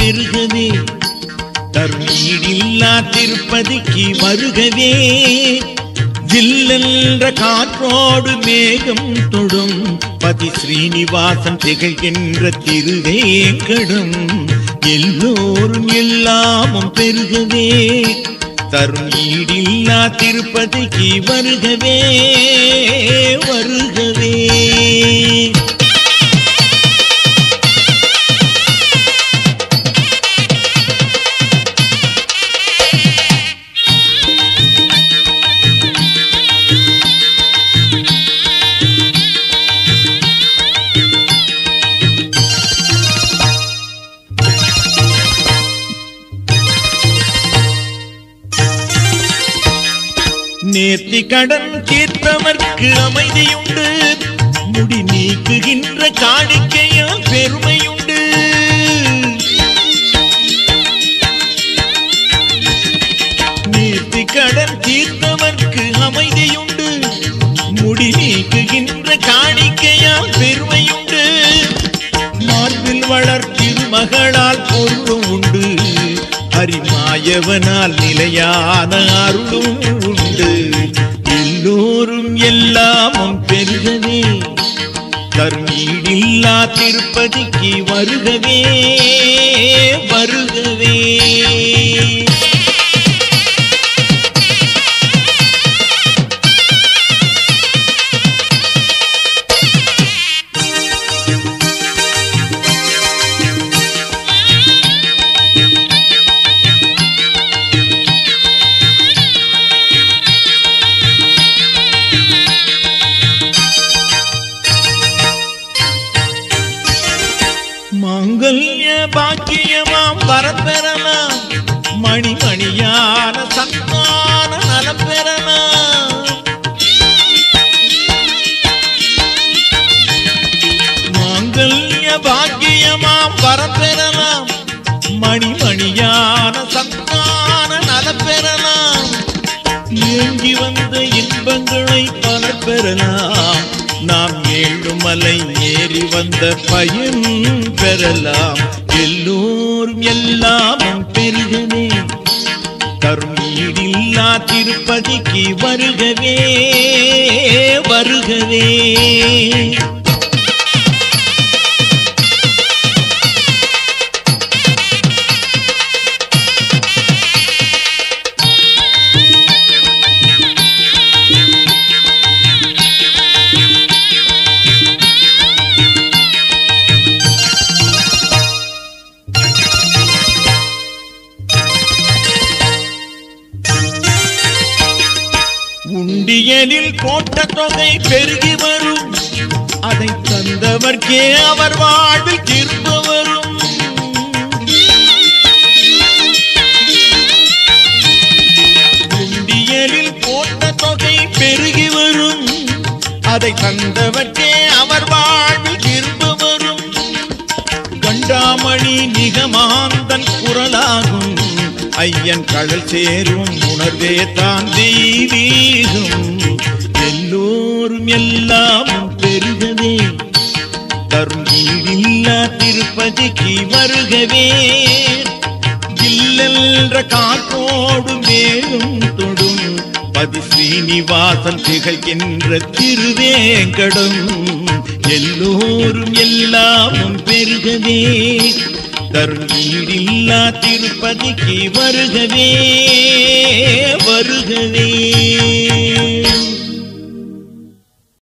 பெருகவே தருணீடில்லா திருப்பதிக்கு வருகவே ஜில்லென்ற காற்றோடு மேகம் தொடும் பதி ஸ்ரீனிவாசன் திகழ்கின்ற திருவேங்கடம் எல்லோரும் எல்லாமும் பெருகவே தருணீடில்லா திருப்பதிக்கு வருகவே வருகவே. நேர்த்தி கடன் தீர்த்தவர்க்கு அமைதியுண்டு முடி நீக்குகின்ற காணிக்கையால் பெருமையுண்டு. நேர்த்தி கடன் தீர்த்தவர்க்கு அமைதியுண்டு முடி நீக்குகின்ற காணிக்கையால் பெருமையுண்டு. மார்பில் வளர் திருமகளால் பொருளும் உண்டு ஹரிமாயவனால் நிலையான அருளும் உண்டு. எல்லோரும் எல்லாமும் பெருகவே தருணீடில்லா திருப்பதிக்கு வருகவே வருகவே. மாங்கல்ய பாக்கியமாம் வரப்பெறலாம் மணிமணியான சந்தான நலம் பெறலாம். மாங்கல்ய பாக்கியமாம் வரப்பெறலாம் மணிமணியான சந்தான நலம் பெறலாம். ஏங்கி வந்த இன்பங்களை பலர் பெறலாம் நாம் ஏழுமலை ஏறி வந்த பயன் பெறலாம். எல்லோரும் எல்லாமும் பெருகவே தருணீடில்லா திருப்பதிக்கு வருகவே வருகவே. உண்டியலில் போட்ட தொகை பெருகி வரும் அதை தந்தவர்க்கே அவர் வாழ்வில் திரும்ப வரும். உண்டியலில் போட்ட தொகை பெருகி வரும் அதை தந்தவர்க்கே அவர் வாழ்வில் திரும்ப வரும். கண்டாமணி நிகமாந்தன் குரலாகும் ஐயன் கடல் சேரும் உணர்வே தான் தெய்வீகம். எல்லோரும் எல்லாமும் பெருகவே தருணீடில்லா திருப்பதிக்கு வருகவே ஜில்லென்ற காற்றோடு மேலும் தொடும் பதி ஸ்ரீனிவாசன் திகழ்கின்ற திருவேங்கடம் எல்லோரும் எல்லாமும் பெருகவே தருணீடில்லா திருப்பதிக்கு வருகவே வருகவே.